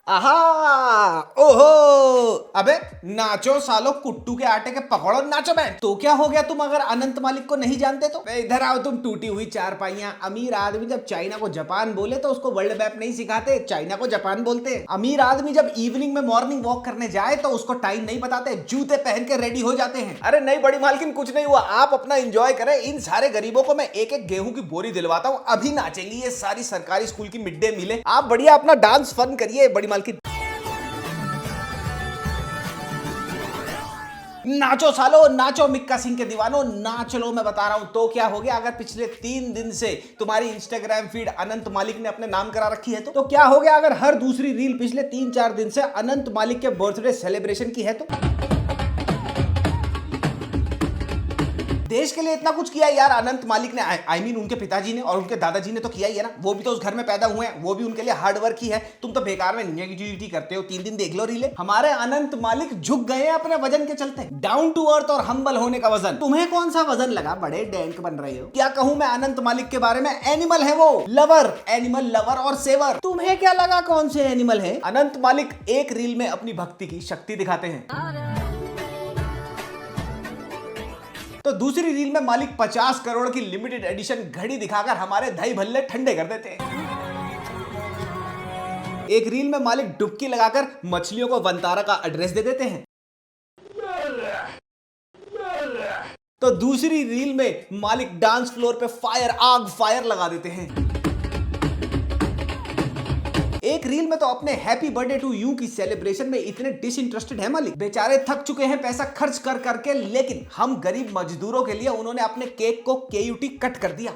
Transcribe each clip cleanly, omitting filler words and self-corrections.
आहा, ओहो, अबे नाचो सालो, कुट्टू के आटे के पकौड़ो नाचो। मैं तो क्या हो गया, तुम अगर अनंत मालिक को नहीं जानते तो इधर आओ। तुम टूटी हुई चारपाइयां। अमीर आदमी जब चाइना को जापान बोले तो उसको वर्ल्ड मैप नहीं सिखाते, चाइना को जापान बोलते। अमीर आदमी जब इवनिंग में मॉर्निंग वॉक करने जाए तो उसको टाइम नहीं बताते, जूते पहन के रेडी हो जाते हैं। अरे नहीं बड़ी मालकिन, कुछ नहीं हुआ, आप अपना एंजॉय करें। इन सारे गरीबों को मैं एक एक गेहूं की बोरी दिलवाता हूं, अभी नाचेंगी ये सारी सरकारी स्कूल की मिड डे मीलें। आप बढ़िया अपना डांस फन करिए बड़ी मालकिन। नाचो सालो, नाचो मिक्का सिंह के दीवानों, नाच लो। मैं बता रहा हूं तो क्या हो गया, अगर पिछले 3 दिन से तुम्हारी इंस्टाग्राम फीड अनंत मालिक ने अपने नाम करा रखी है तो क्या हो गया अगर हर दूसरी रील पिछले 3-4 दिन से अनंत मालिक के बर्थडे सेलिब्रेशन की है तो। देश के लिए इतना कुछ किया यार अनंत मालिक ने, आई मीन उनके पिताजी ने और उनके दादाजी ने तो किया ही है ना। वो भी तो उस घर में पैदा हुए हैं, वो भी उनके लिए हार्ड वर्क ही है। तुम तो बेकार में नेगेटिविटी करते हो। 3 दिन देख लो रीले। हमारे अनंत मालिक झुक गए हैं अपने वजन के चलते, डाउन टू अर्थ और हम्बल होने का वजन। तुम्हें कौन सा वजन लगा, बड़े डैंक बन रहे हो। क्या कहूं मैं अनंत मालिक के बारे में, एनिमल है वो, लवर, एनिमल लवर और सेवर। तुम्हें क्या लगा कौन से एनिमल है। अनंत मालिक एक रील में अपनी भक्ति की शक्ति दिखाते हैं तो दूसरी रील में मालिक 50 करोड़ की लिमिटेड एडिशन घड़ी दिखाकर हमारे दही भल्ले ठंडे कर देते हैं। एक रील में मालिक डुबकी लगाकर मछलियों को वंतारा का एड्रेस दे देते हैं तो दूसरी रील में मालिक डांस फ्लोर पे आग फायर लगा देते हैं। एक रील में तो अपने हैप्पी बर्थडे टू यू की सेलिब्रेशन में इतने डिसइंटरेस्टेड है मालिक, बेचारे थक चुके हैं पैसा खर्च कर करके, लेकिन हम गरीब मजदूरों के लिए उन्होंने अपने केक को केयूटी कट कर दिया।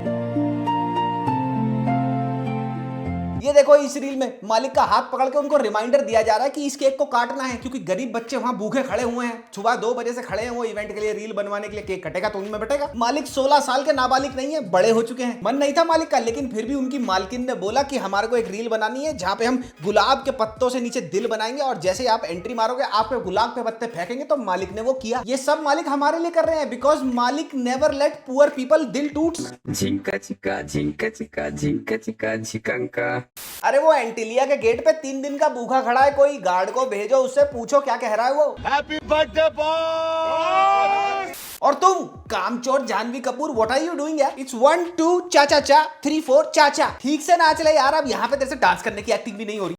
ये देखो इस रील में मालिक का हाथ पकड़ के उनको रिमाइंडर दिया जा रहा है कि इस केक को काटना है, क्योंकि गरीब बच्चे वहां भूखे खड़े हुए हैं, सुबह 2 बजे से खड़े हैं वो इवेंट के लिए, रील बनवाने के लिए। केक कटेगा तो उनमें बटेगा। मालिक 16 साल के नाबालिग नहीं है, बड़े हो चुके हैं। मन नहीं था मालिक का, लेकिन फिर भी उनकी मालकिन ने बोला कि हमारे को एक रील बनानी है जहां पे हम गुलाब के पत्तों से नीचे दिल बनाएंगे और जैसे आप एंट्री मारोगे आपके गुलाब के पत्ते फेंकेंगे, तो मालिक ने वो किया। ये सब मालिक हमारे लिए कर रहे हैं बिकॉज मालिक नेवर लेट पुअर पीपल दिल टूट्स। झिंका चिका झिंका चिका झिंका चिका झिकंका। अरे वो एंटिलिया के गेट पे 3 दिन का भूखा खड़ा है, कोई गार्ड को भेजो, उससे पूछो क्या कह रहा है वो। Happy birthday boss. और तुम कामचोर Janhvi Kapoor, what are you doing यार। इट्स 1 2 चा चा चा 3 4 चा चा। ठीक से नाच ले यार, अब यहाँ पे तेरे से डांस करने की एक्टिंग भी नहीं हो रही।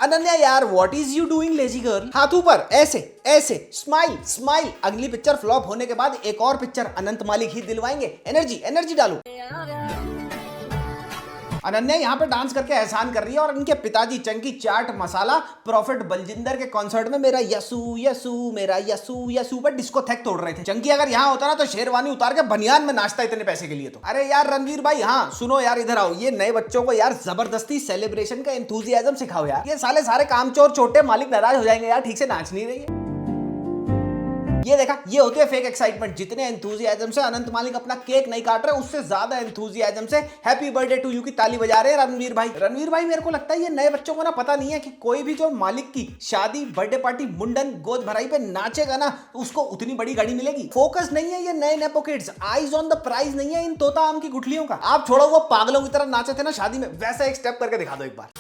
अनन्या यार, what is you doing lazy girl. हाथ ऊपर, ऐसे ऐसे, स्माइल स्माइल। अगली पिक्चर फ्लॉप होने के बाद एक और पिक्चर अनंत मालिक ही दिलवाएंगे। एनर्जी एनर्जी डालो। अनन्या यहाँ पे डांस करके एहसान कर रही है और इनके पिताजी चंकी चाट मसाला प्रॉफिट बलजिंदर के कॉन्सर्ट में मेरा यसू यसू मेरा यसू यसू पर डिस्को थैक तोड़ रहे थे। चंकी अगर यहाँ होता ना तो शेरवानी उतार के बनियान में नाचता इतने पैसे के लिए तो। अरे यार रणवीर भाई, हाँ सुनो यार, इधर आओ। ये नए बच्चों को यार जबरदस्ती सेलिब्रेशन का एंथुजियाज्म सिखाओ यार। ये सारे कामचोर छोटे मालिक नाराज हो जाएंगे यार, ठीक से नाच नहीं रही है। ये देखा, ये होती है फेक एक्साइटमेंट। जितने एंथुजियाज्म से अनंत मालिक अपना केक नहीं काट रहे, उससे ज्यादा एंथुजियाज्म से हैप्पी बर्थडे टू यू की ताली बजा रहे हैं रणवीर भाई। रणवीर भाई, मेरे को लगता है ये नए बच्चों को ना पता नहीं है कि कोई भी जो मालिक की शादी, बर्थडे पार्टी, मुंडन, गोद भराई पे नाचेगा ना, उसको उतनी बड़ी गाड़ी मिलेगी। फोकस नहीं है ये नए nepo kids, eyes on the prize नहीं है इन तोता आम की गुठलियों का। आप छोड़ो, वो पागलों की तरह नाचे थे ना शादी में, वैसा एक स्टेप करके दिखा दो एक बार।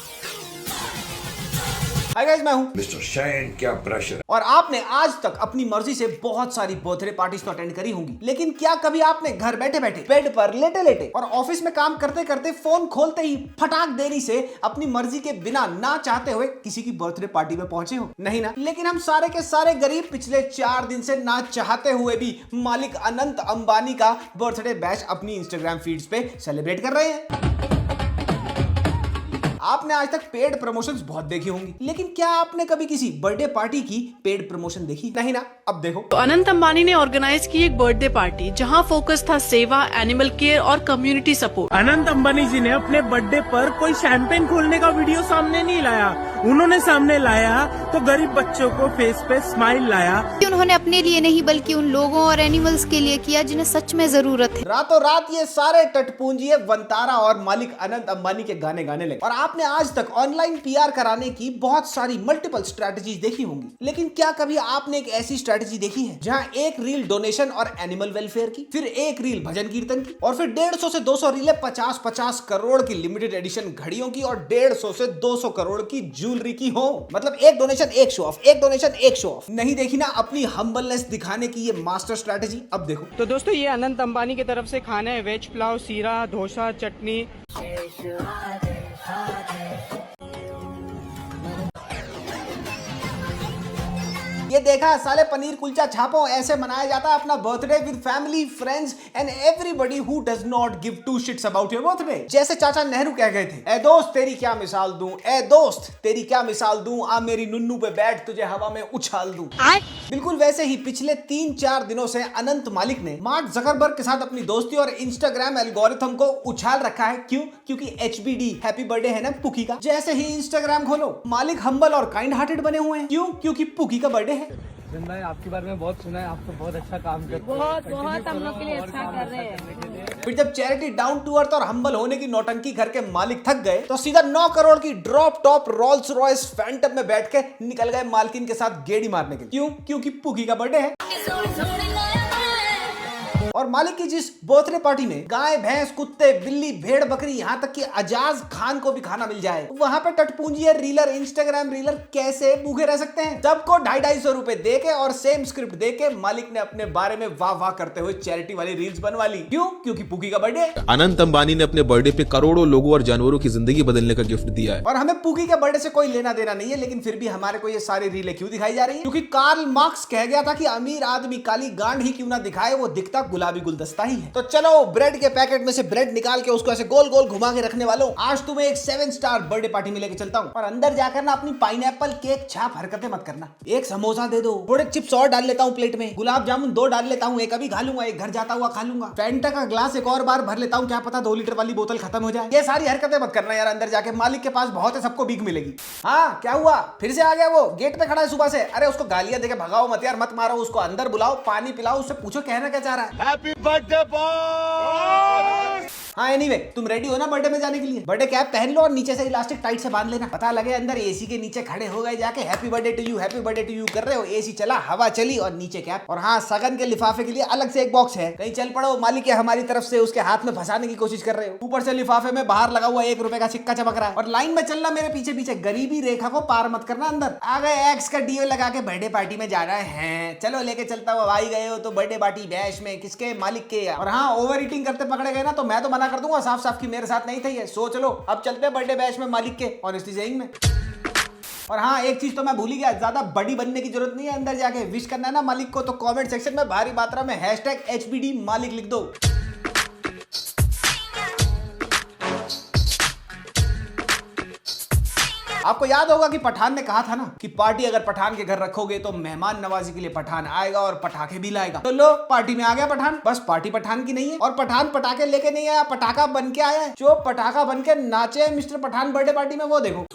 हाय गाइस, मैं हूं मिस्टर शैन। क्या प्रेशर। और आपने आज तक अपनी मर्जी से बहुत सारी बर्थडे पार्टीज तो अटेंड करी होंगी, लेकिन क्या कभी आपने घर बैठे बैठे बेड पर लेटे लेटे और ऑफिस में काम करते करते फोन खोलते ही फटाक देरी से अपनी मर्जी के बिना ना चाहते हुए किसी की बर्थडे पार्टी में पहुंचे हो? नहीं ना। लेकिन हम सारे के सारे गरीब पिछले 4 दिन से ना चाहते हुए भी मालिक अनंत अंबानी का बर्थडे बैश अपनी इंस्टाग्राम फीड्स पे सेलिब्रेट कर रहे हैं। आपने आज तक पेड प्रमोशंस बहुत देखी होंगी, लेकिन क्या आपने कभी किसी बर्थडे पार्टी की पेड प्रमोशन देखी? नहीं ना। अब देखो, तो अनंत अंबानी ने ऑर्गेनाइज की एक बर्थडे पार्टी जहां फोकस था सेवा, एनिमल केयर और कम्युनिटी सपोर्ट। अनंत अंबानी जी ने अपने बर्थडे पर कोई शैंपेन खोलने का वीडियो सामने नहीं लाया, उन्होंने सामने लाया तो गरीब बच्चों को फेस पे स्माइल लाया। उन्होंने अपने लिए नहीं बल्कि उन लोगों और एनिमल्स के लिए किया जिन्हें सच में जरूरत है। रातों रात ये सारे टटपूंजिए वंतारा और मालिक अनंत अंबानी के गाने गाने लगे। और आप आपने आज तक ऑनलाइन पीआर कराने की बहुत सारी मल्टीपल स्ट्रेटजीज देखी होंगी, लेकिन क्या कभी आपने एक ऐसी स्ट्रेटजी देखी है जहां एक रील डोनेशन और एनिमल वेलफेयर की, फिर एक रील भजन कीर्तन की, और फिर 150 से 200 रीलें 50-50 करोड़ की लिमिटेड एडिशन घड़ियों की और 150 से 200 करोड़ की ज्वेलरी की हो? मतलब एक डोनेशन एक शो ऑफ, एक डोनेशन एक शो ऑफ। नहीं देखी ना अपनी हम्बलनेस दिखाने की ये मास्टर स्ट्रेटजी? अब देखो। तो दोस्तों ये अनंत अंबानी की तरफ से खाना है, वेज पुलाव, सीरा, डोसा, चटनी। ये देखा साले, पनीर कुलचा छापो, ऐसे मनाया जाता है अपना birthday with family, friends and everybody who does not give two shits about your birthday. जैसे चाचा नेहरू कह गए थे, ए दोस्त तेरी क्या मिसाल दूं, ए दोस्त तेरी क्या मिसाल दूं, आ मेरी नुन्नू पे बैठ तुझे हवा में उछाल दूं। बिल्कुल वैसे ही पिछले 3-4 दिनों से अनंत मालिक ने मार्क जकरबर्ग के साथ अपनी दोस्ती और इंस्टाग्राम एल्गोरिथम को उछाल रखा है। क्यों? क्योंकि HBD हैप्पी बर्थडे है ना पुकी का। जैसे ही इंस्टाग्राम खोलो, मालिक हम्बल और काइंड हार्टेड बने हुए हैं। क्यों? क्योंकि पुकी का बर्थडे है। भाई आपके बारे में बहुत सुना है, आप तो बहुत अच्छा काम करते हैं। बहुत हम लोग के लिए अच्छा कर रहे हैं। फिर जब चैरिटी डाउन टू अर्थ और हम्बल होने की नौटंकी करके मालिक थक गए तो सीधा 9 करोड़ की drop top Rolls Royce Phantom में बैठ के निकल गए मालकिन के साथ गेड़ी मारने के लिए। क्यों? क्योंकि पुकी का बर्थडे है। और मालिक की जिस बर्थडे पार्टी में गाय, भैंस, कुत्ते, बिल्ली, भेड़, बकरी, यहाँ तक कि अजाज खान को भी खाना मिल जाए, वहां पे टटपूंजी रीलर, इंस्टाग्राम रीलर कैसे भूखे रह सकते हैं? सबको 250-250 रुपए देके और सेम स्क्रिप्ट देके मालिक ने अपने बारे में वाह वाह करते हुए चैरिटी वाली रील्स बनवा ली। क्यों? क्योंकि पुकी का बर्थडे। अनंत अंबानी ने अपने बर्थडे पे करोड़ों लोगों और जानवरों की जिंदगी बदलने का गिफ्ट दिया है। और हमें पुकी के बर्थडे से कोई लेना देना नहीं है, लेकिन फिर भी हमारे को ये सारी रीलें क्यों दिखाई जा रही है? क्योंकि कार्ल मार्क्स कह गया था कि अमीर आदमी काली गांड ही क्यों ना दिखाए, वो दिखता गुलाबी गुलदस्ता ही है। तो चलो ब्रेड के पैकेट में से ब्रेड निकाल के उसको ऐसे गोल गोल घुमा के रखने वालों, आज तुम्हें एक 7 स्टार बर्थडे पार्टी में लेके चलता हूँ। और अंदर जाकर ना अपनी पाइनएप्पल केक छाप हरकतें मत करना। एक समोसा दे दो, थोड़े चिप्स और डाल लेता हूँ प्लेट में, गुलाब जामुन 2 डाल लेता हूँ, एक अभी खा लूंगा, एक घर जाता हुआ खा लूंगा, फैंटा का ग्लास एक और बार भर लेता हूँ, क्या पता 2 लीटर वाली बोतल खत्म हो जाए। ये सारी हरकतें मत करना यार। अंदर जाके मालिक के पास बहुत है, सबको भीख मिलेगी। हाँ क्या हुआ? फिर से आ गया वो, गेट पे खड़ा है सुबह से। अरे उसको गालियां देके भगाओ मत यार, मत मारो उसको, अंदर बुलाओ, पानी पिलाओ, उससे पूछो कहना क्या चाह रहा है। हैप्पी बर्थडे हाँ एनीवे, तुम रेडी हो ना बर्थडे में जाने के लिए? बर्थडे कैप पहन लो और नीचे से इलास्टिक टाइट से बांध लेना, पता लगे अंदर एसी के नीचे खड़े हो गए जाके happy birthday to you, happy birthday to you कर रहे हो, एसी चला, हवा चली और नीचे कैप। और हाँ, सगन के लिफाफे के लिए अलग से एक बॉक्स है, कहीं चल पड़ो मालिक के हमारी तरफ से उसके हाथ में फंसाने की कोशिश कर रहे हो। ऊपर से लिफाफे में बाहर लगा हुआ 1 रुपए का सिक्का चमक रहा है। और लाइन में चलना मेरे पीछे पीछे, गरीबी रेखा को पार मत करना। अंदर आ गए, एक्स का डीओ लगा के बर्थडे पार्टी में जा रहे हैं, चलो लेके चलता हुआ। भाई गए हो तो बर्थडे पार्टी बैश में, किसके? मालिक के। और हाँ, ओवर ईटिंग करते पकड़े गए ना तो मैं तो मना कर दूंगा साफ साफ कि मेरे साथ नहीं थी ये। सोच लो, अब चलते हैं बर्थडे बैश में मालिक के, ऑनेस्टली सेइंग में। और हाँ, एक चीज तो मैं भूल ही गया, ज्यादा बड़ी बनने की जरूरत नहीं है। अंदर जाके विश करना है ना मालिक को तो कमेंट सेक्शन में भारी मात्रा में #HBD मालिक लिख दो। आपको याद होगा कि पठान ने कहा था ना कि पार्टी अगर पठान के घर रखोगे तो मेहमान नवाजी के लिए पठान आएगा और पटाखे भी लाएगा। तो लो, पार्टी में आ गया पठान। बस पार्टी पठान की नहीं है, और पठान पटाखे लेके नहीं आया, पटाखा बन के आया है। जो पटाखा बन के नाचे मिस्टर पठान बर्थडे पार्टी में, वो देखो।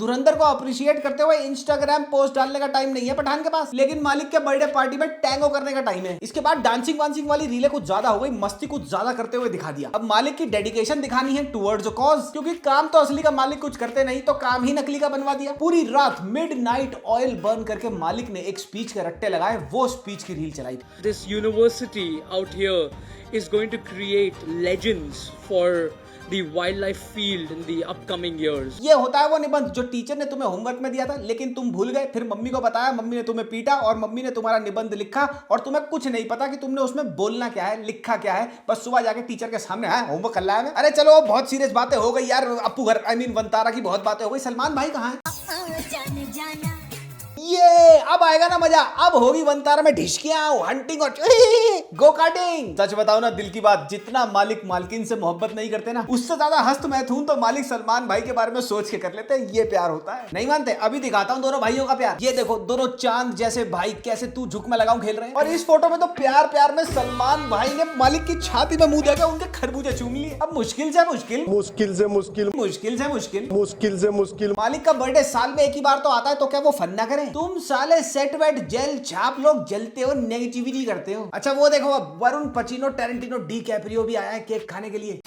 धुरंधर को अप्रिशिएट करते हुए इंस्टाग्राम पोस्ट डालने का टाइम नहीं है पठान के पास, लेकिन मालिक के बर्थडे पार्टी में टैंगो करने का टाइम है। इसके बाद डांसिंग वांसिंग वाली रीलें कुछ ज्यादा हो गई, मस्ती कुछ ज्यादा करते हुए दिखा दिया। अब मालिक की डेडिकेशन दिखानी है टुवर्ड्स अ कॉज, क्योंकि काम तो असली का मालिक कुछ करते नहीं, तो काम ही नकली का बनवा दिया। पूरी रात मिडनाइट ऑयल बर्न करके मालिक ने एक स्पीच के रट्टे लगाए, वो स्पीच की रील चलाई। This university out here is going to create legends for the wildlife field in the upcoming years. ये होता है वो निबंध जो टीचर ने तुम्हें होमवर्क में दिया था, लेकिन तुम भूल गए, फिर मम्मी को बताया, मम्मी ने तुम्हें पीटा और मम्मी ने तुम्हारा निबंध लिखा, और तुम्हें कुछ नहीं पता कि तुमने उसमें बोलना क्या है, लिखा क्या है। बस सुबह जाके टीचर के सामने है होमवर्क कर लाया मैं। अरे चलो, बहुत सीरियस बातें हो गई यार। अपू घर, आई मीन वंतारा की बहुत बातें हो गई। सलमान भाई कहाँ है? ये अब आएगा ना मजा, अब होगी वंतारा में ढिशकियां, हंटिंग और गो कार्टिंग। सच बताओ ना दिल की बात, जितना मालिक मालकिन से मोहब्बत नहीं करते ना, उससे ज्यादा हस्त मैथुन तो मालिक सलमान भाई के बारे में सोच के कर लेते हैं। ये प्यार होता है। नहीं मानते? अभी दिखाता हूँ दोनों भाइयों का प्यार। ये देखो, दोनों चांद जैसे भाई कैसे तू झुक में लगाऊं खेल रहे हैं। और इस फोटो में तो प्यार प्यार में सलमान भाई ने मालिक की छाती में मुंह देकर उनके खरबूजे चूम लिए। अब मुश्किल से मुश्किल, मुश्किल से मुश्किल, मुश्किल से मुश्किल, मुश्किल से मुश्किल। मालिक का बर्थडे साल में एक ही बार तो आता है, तो क्या वो फन ना करें? है? तुम साले सेट वेट जेल छाप लोग जलते हो, नेगेटिविटी करते हो। अच्छा वो देखो, अब Varun Pacino, Tarantino, D Caprio भी आया है केक खाने के लिए।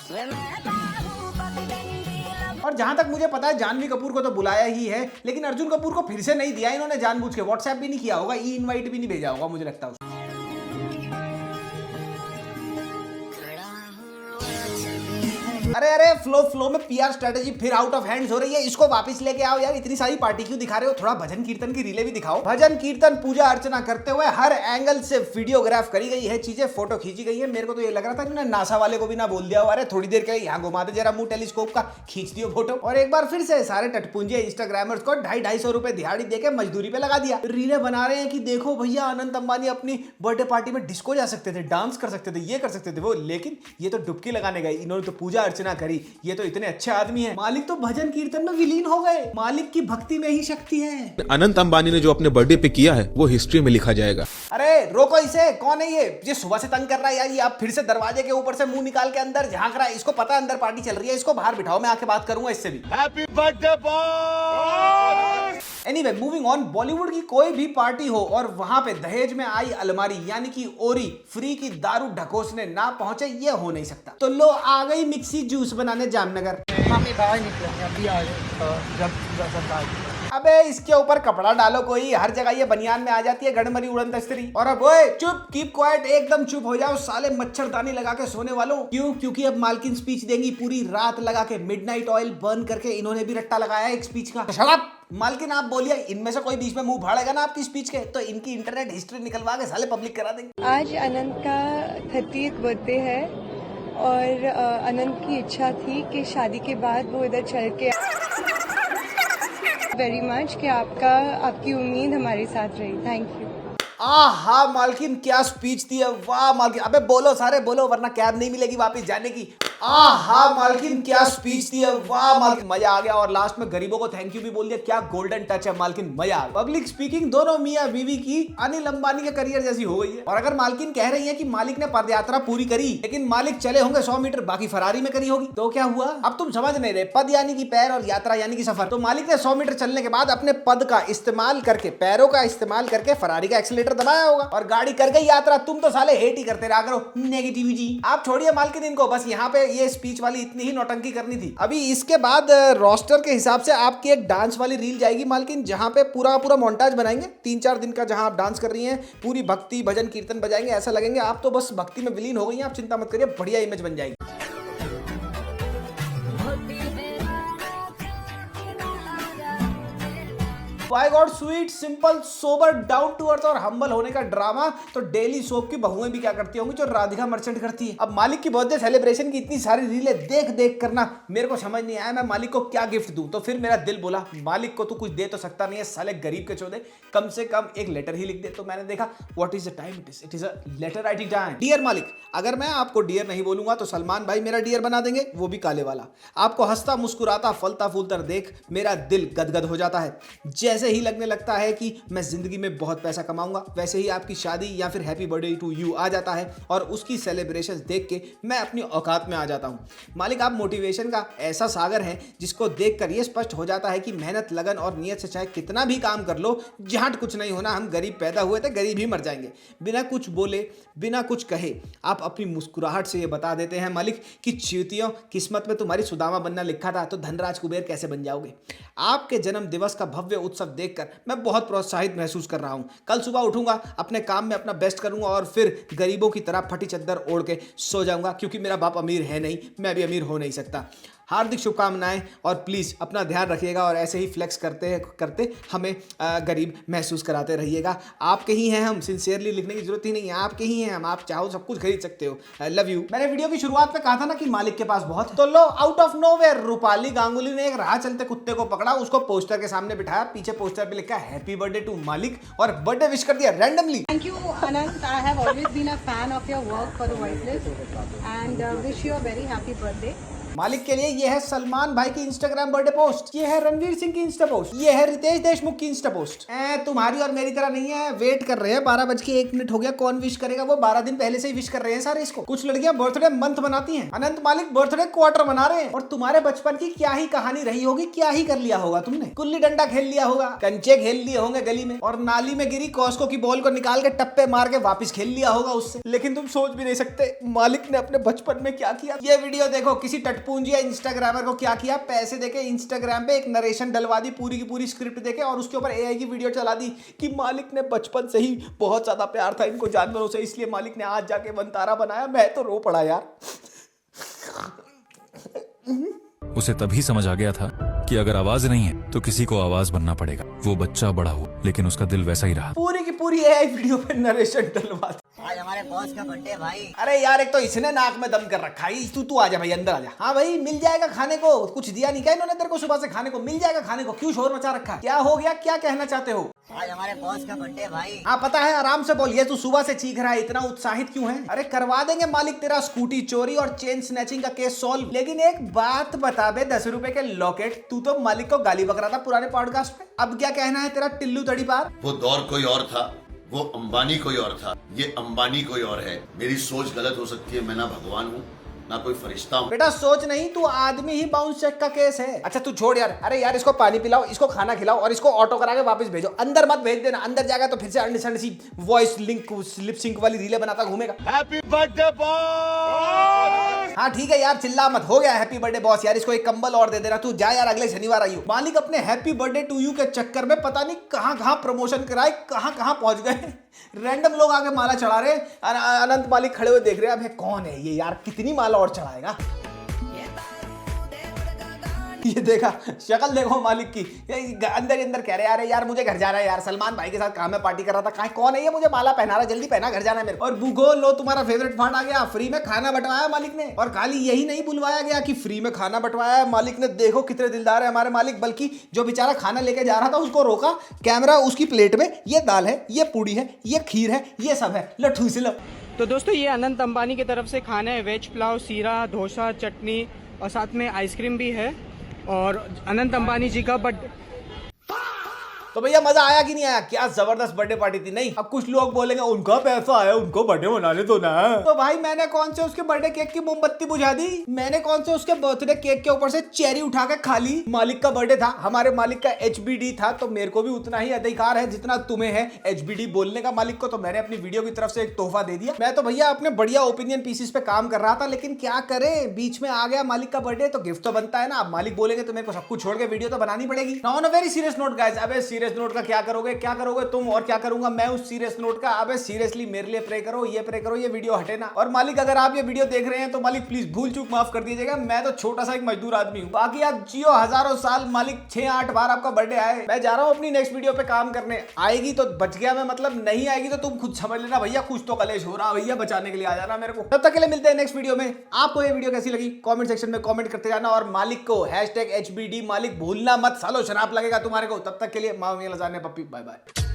और जहां तक मुझे पता है जानवी कपूर को तो बुलाया ही है, लेकिन अर्जुन कपूर को फिर से नहीं दिया इन्होंने, जानबूझ के व्हाट्सएप भी नहीं किया होगा, ई इनवाइट भी नहीं भेजा होगा मुझे लगता है। अरे अरे फ्लो में पीआर स्ट्रेटेजी फिर आउट ऑफ हैंड्स हो रही है, इसको वापस लेके आओ यार, इतनी सारी पार्टी क्यों दिखा रहे हो? थोड़ा भजन कीर्तन की रीलें भी दिखाओ। भजन कीर्तन पूजा अर्चना करते हुए हर एंगल से वीडियोग्राफ करी गई है, चीजें फोटो खींची गई है। मेरे को तो ये लग रहा था इन्होंने नासा वाले को भी ना बोल दिया हो, अरे थोड़ी देर के लिए यहाँ घुमा दे जरा मुंह टेलीस्कोप का, खींच दियो फोटो। और एक बार फिर से सारे टटपुंजे इंस्टाग्रामर्स को 250-250 रुपए दिहाड़ी देके मजदूरी पे लगा दिया। रीलें बना रहे हैं कि देखो भैया अनंत अंबानी अपनी बर्थडे पार्टी में डिस्को जा सकते थे, डांस कर सकते थे, ये कर सकते थे वो, लेकिन ये तो डुबकी लगाने गए, इन्होंने तो पूजा अर्चना करी। ये तो इतने अच्छे आदमी हैं। मालिक तो भजन कीर्तन में विलीन हो गए। मालिक की भक्ति में ही शक्ति है। अनंत अंबानी ने जो अपने बर्थडे पे किया है वो हिस्ट्री में लिखा जाएगा। अरे रोको इसे, कौन है ये सुबह से तंग कर रहा है यार? ये आप फिर से दरवाजे के ऊपर से मुंह निकाल के अंदर झांक रहा है। इसको पता है अंदर पार्टी चल रही है, इसको बाहर बिठाओ, मैं आके बात करूंगा इससे भी। Happy birthday boss. Anyway moving on, Bollywood की कोई भी पार्टी हो और वहां पे दहेज में आई अलमारी यानी कि ओरी फ्री की दारू ढकोसने ना पहुंचे, ये हो नहीं सकता। तो लो आ गई मिक्सी जूस बनाने जामनगर। मामी बाहर निकले अभी आ जब सरकार। अबे इसके ऊपर कपड़ा डालो कोई, हर जगह ये बनियान में आ जाती है गड़मरी उड़न तस्तरी। और अब ओए चुप, कीप क्वाइट, एकदम चुप हो जाओ साले मच्छरदानी लगा के सोने वालों। क्यों? क्योंकि अब मालकिन स्पीच देंगी पूरी रात लगा के, मिडनाइट ऑयल बर्न करके इन्होंने भी रट्टा लगाया है एक स्पीच का। शट अप मालकिन, आप बोलिए, इनमें से कोई बीच में मुंह फाड़ेगा ना आपकी स्पीच के तो इनकी इंटरनेट हिस्ट्री निकलवा के साले पब्लिक करा देंगे। आज अनंत का 30th बर्थडे है और अनंत की इच्छा थी कि शादी के बाद वो इधर चल के वेरी मच कि आपकी उम्मीद हमारे साथ रही। Thank you. आहा मालकिन क्या स्पीच दी है, वाह मालकिन। अबे बोलो सारे बोलो, वरना कैब नहीं मिलेगी वापस जाने की। आहा मालकिन क्या स्पीच दी है, वाह मालकिन, मजा आ गया। और लास्ट में गरीबों को थैंक यू भी बोल दिया, क्या गोल्डन टच है मालकिन, मजा आ गया। पब्लिक स्पीकिंग दोनों मियां बीवी की अनिल अंबानी के करियर जैसी हो गई है। और अगर मालकिन कह रही है कि मालिक ने पदयात्रा पूरी करी, लेकिन मालिक चले होंगे 100 मीटर, बाकी फरारी में करी होगी, तो क्या हुआ? अब तुम समझ नहीं रहे, पद यानी कि पैर और यात्रा यानी कि सफर। तो मालिक ने 100 मीटर चलने के बाद अपने पद का इस्तेमाल करके, पैरों का इस्तेमाल करके फरारी का एक्सीलेटर दबाया होगा और गाड़ी कर गई यात्रा। तुम तो साले हेट ही करते रहा करो, नेगेटिविटी। आप छोड़िए मालकिन इनको, बस यहाँ पे ये स्पीच वाली इतनी ही नौटंकी करनी थी। अभी इसके बाद रोस्टर के हिसाब से आपकी एक डांस वाली रील जाएगी मालकिन, जहां पे पूरा मोन्टाज बनाएंगे 3-4 दिन का, जहां आप डांस कर रही हैं, पूरी भक्ति भजन कीर्तन बजाएंगे, ऐसा लगेंगे आप तो बस भक्ति में विलीन हो गई हैं। आप चिंता मत करिए, बढ़िया इमेज बन जाएगी। By god, sweet simple sober down to earth और हम्बल होने का ड्रामा तो डेली सोप की बहुएं भी क्या करती होंगी जो राधिका मर्चेंट करती है। अब मालिक की बर्थडे सेलिब्रेशन की इतनी सारी रीलें देख करना मेरे को समझ नहीं आया मैं मालिक को क्या गिफ्ट दूं। तो फिर मेरा दिल बोला मालिक को तू कुछ दे तो सकता नहीं है साले गरीब के चौदे, कम से कम एक लेटर ही लिख दे। तो मैंने देखा what is the time, it is a letter writing time. Dear मालिक, अगर मैं आपको डियर नहीं बोलूंगा तो सलमान भाई मेरा डियर बना देंगे, वो भी काले वाला। आपको हंसता मुस्कुराता फलता फूलता देख मेरा दिल गदगद हो जाता है। जैसे ही लगने लगता है कि मैं जिंदगी में बहुत पैसा कमाऊंगा, वैसे ही आपकी शादी या फिर हैप्पी बर्थडे टू यू आ जाता है और उसकी सेलिब्रेशंस देख के मैं अपनी औकात में आ जाता हूं। मालिक, आप मोटिवेशन का ऐसा सागर हैं जिसको देखकर यह स्पष्ट हो जाता है कि मेहनत लगन और नियत से चाहे कितना भी काम कर लो, झाट कुछ नहीं होना। हम गरीब पैदा हुए थे, गरीब ही मर जाएंगे। बिना कुछ बोले, बिना कुछ कहे आप अपनी मुस्कुराहट से ये बता देते हैं मालिक कि चींटियों, किस्मत में तुम्हारी सुदामा बनना लिखा था तो धनराज कुबेर कैसे बन जाओगे। आपके जन्म दिवस का भव्य उत्सव देखकर मैं बहुत प्रोत्साहित महसूस कर रहा हूं। कल सुबह उठूंगा, अपने काम में अपना बेस्ट करूंगा और फिर गरीबों की तरह फटी चद्दर ओढ़ के सो जाऊंगा, क्योंकि मेरा बाप अमीर है नहीं, मैं भी अमीर हो नहीं सकता। हार्दिक शुभकामनाएं और प्लीज़ अपना ध्यान रखिएगा और ऐसे ही फ्लेक्स करते हमें गरीब महसूस कराते रहिएगा। आपके ही हैं हम, सिंसियरली लिखने की जरूरत ही नहीं है, आपके ही हैं हम, आप चाहो सब कुछ खरीद सकते हो। I love you. मैंने वीडियो की शुरुआत में कहा था ना कि मालिक के पास बहुत, तो लो out of nowhere Rupali Ganguly ने एक राह चलते कुत्ते को पकड़ा, उसको पोस्टर के सामने बिठाया, पीछे पोस्टर पे लिखा हैप्पी बर्थडे टू मालिक और बर्थडे विश कर दिया randomly. Thank you, Anant. I have always been a fan of your work for the Whitelist and wish you a very happy birthday. मालिक के लिए ये है सलमान भाई की इंस्टाग्राम बर्थडे पोस्ट, ये है रणवीर सिंह की इंस्टा पोस्ट, ये है रितेश देशमुख की इंस्टा पोस्ट। तुम्हारी और मेरी तरह नहीं है, वेट कर रहे हैं 12:01 हो गया, कौन विश करेगा, वो 12 दिन पहले से ही विश कर रहे हैं सारे इसको। कुछ लड़कियां बर्थडे मंथ बनाती हैं, अनंत मालिक बर्थडे क्वार्टर बना रहे हैं। और तुम्हारे बचपन की क्या ही कहानी रही होगी, क्या ही कर लिया होगा तुमने, गुल्ली डंडा खेल लिया होगा, कंचे खेल लिए होंगे गली में, और नाली में गिरी कॉस्को की बॉल को निकाल के टप्पे मार के वापस खेल लिया होगा उससे। लेकिन तुम सोच भी नहीं सकते मालिक ने अपने बचपन में क्या किया। ये वीडियो देखो, किसी टटपूंजी या इंस्टाग्रामर को क्या किया, पैसे देके इंस्टाग्राम पे एक नरेशन डलवा दी, पूरी की पूरी स्क्रिप्ट देके, और उसके ऊपर एआई की वीडियो चला दी कि मालिक ने बचपन से ही बहुत ज्यादा प्यार था इनको जानवरों से, इसलिए मालिक ने आज जाके वनतारा बनाया। मैं तो रो पड़ा यार। उसे तभी समझ आ गया था कि अगर आवाज नहीं है तो किसी को आवाज बनना पड़ेगा। वो बच्चा बड़ा हुआ लेकिन उसका दिल वैसा ही रहा। पूरी की पूरी एआई वीडियो पे नरेशन डलवा दी। आज हमारे बॉस का बर्थडे भाई। अरे यार, एक तो इसने नाक में दम कर रखा है। तू आ जा भाई, अंदर आ जा। हाँ भाई, मिल जाएगा खाने को, कुछ दिया नहीं क्या इन्होंने तेरे को सुबह से खाने को? मिल जाएगा खाने को, क्यों शोर मचा रखा है? क्या हो गया, क्या कहना चाहते हो? आज हमारे बॉस का बर्थडे भाई। हाँ पता है, आराम से बोलिए। तू सुबह से चीख रहा है, इतना उत्साहित क्यों है? अरे करवा देंगे मालिक तेरा स्कूटी चोरी और चेन स्नैचिंग का केस सॉल्व। लेकिन एक बात बता बे, 10 रुपए के लॉकेट, तू तो मालिक को गाली बक रहा था पुराने पॉडकास्ट पे। अब क्या कहना है तेरा टिल्लू तड़ी पार? वो दौर कोई और था, वो अंबानी कोई और था, ये अंबानी कोई और है। मेरी सोच गलत हो सकती है, मैं ना भगवान हूँ ना कोई फरिश्ता हूँ। बेटा सोच नहीं, तू आदमी ही। बाउंस चेक का केस है। अच्छा तू छोड़ यार। अरे यार, इसको पानी पिलाओ, इसको खाना खिलाओ और इसको ऑटो करा के वापस भेजो। अंदर मत भेज देना, अंदर जाएगा तो फिर से अंडरस्टैंड सी वॉइस लिंक लिप सिंक वाली रीलें बनाता घूमेगा। Happy birthday boss. हाँ ठीक है यार, चिल्ला मत। हो गया हैप्पी बर्थडे बॉस। यार इसको एक कंबल और दे देना। तू जा यार, अगले शनिवार आइयो। मालिक अपने हैप्पी बर्थडे टू यू के चक्कर में पता नहीं कहां प्रमोशन कराए, कहां पहुंच गए। रैंडम लोग आके माला चढ़ा रहे। अनंत मालिक खड़े हुए देख रहे हैं, अब कौन है ये यार, कितनी माला और चढ़ाएगा। ये देखा, शक्ल देखो मालिक की। अंदर अंदर कह रहे यार, यार मुझे घर जाना है यार, सलमान भाई के साथ काम में पार्टी कर रहा था। कहाँ कौन है ये, मुझे माला पहना रहा, जल्दी पहना, घर जाना है मेरे। और भूगोल लो, तुम्हारा फेवरेट फंड आ गया। फ्री में खाना बंटवाया मालिक ने। और खाली यही नहीं बुलवाया गया कि फ्री में खाना बंटवाया मालिक ने। देखो कितने दिलदार है हमारे मालिक। बल्कि जो बेचारा खाना लेके जा रहा था उसको रोका, कैमरा उसकी प्लेट में, ये दाल है, ये पूड़ी है, ये खीर है, ये सब है, लो ठूस लो। तो दोस्तों, ये अनंत अंबानी की तरफ से खाना है, वेज पुलाव, सीरा, डोसा, चटनी और साथ में आइसक्रीम भी है। और अनंत अंबानी जी का बर्थडे। तो भैया मजा आया कि नहीं आया? क्या जबरदस्त बर्थडे पार्टी थी। नहीं अब कुछ लोग बोलेंगे उनका पैसा आया, उनको बर्थडे मनाने दो ना। तो भाई मैंने कौन से उसके बर्थडे केक की मोमबत्ती बुझा दी? मैंने कौन से उसके बर्थडे केक के ऊपर से चेरी उठा के खा ली? मालिक का बर्थडे था, हमारे मालिक का HBD था, तो मेरे को भी उतना ही अधिकार है जितना तुम्हें है HBD बोलने का मालिक को। तो मैंने अपनी वीडियो की तरफ से एक तोहफा दे दिया। मैं तो भैया अपने बढ़िया ओपिनियन पीसेस पे काम कर रहा था, लेकिन क्या करे, बीच में आ गया मालिक का बर्थडे, तो गिफ्ट तो बनता है ना। अब मालिक बोलेंगे तो मेरे को सब कुछ छोड़ के वीडियो तो बनानी पड़ेगी। On a very serious note guys, अबे सीरियस नोट का क्या करोगे तुम और क्या करूंगा मैं उस सीरियस नोट का? अबे सीरियसली मेरे लिए प्रे करो, ये प्रे करो, ये वीडियो हटे ना। और मालिक अगर आप ये वीडियो देख रहे हैं तो मालिक प्लीज भूल चूक माफ कर दीजिएगा। मैं तो छोटा सा एक मजदूर आदमी हूं। बाकी आप जियो हजारों साल मालिक, 6-8 बार आपका बर्थडे आए। मैं जा रहा हूं अपनी नेक्स्ट वीडियो पे काम करने। आएगी तो बच गया मैं, मतलब नहीं आएगी तो तुम खुद समझ लेना भैया, कुछ तो कलेश हो रहा भैया, बचाने के लिए आ जाना मेरे को। तब तक के लिए मिलते हैं नेक्स्ट वीडियो में। आपको ये वीडियो कैसी लगी कमेंट सेक्शन में कमेंट करते जाना। और मालिक को #HBD मालिक भूलना मत, सालो शराब लगेगा तुम्हारे को। तब तक के लिए माँ जाने पप्पी, बाय बाय।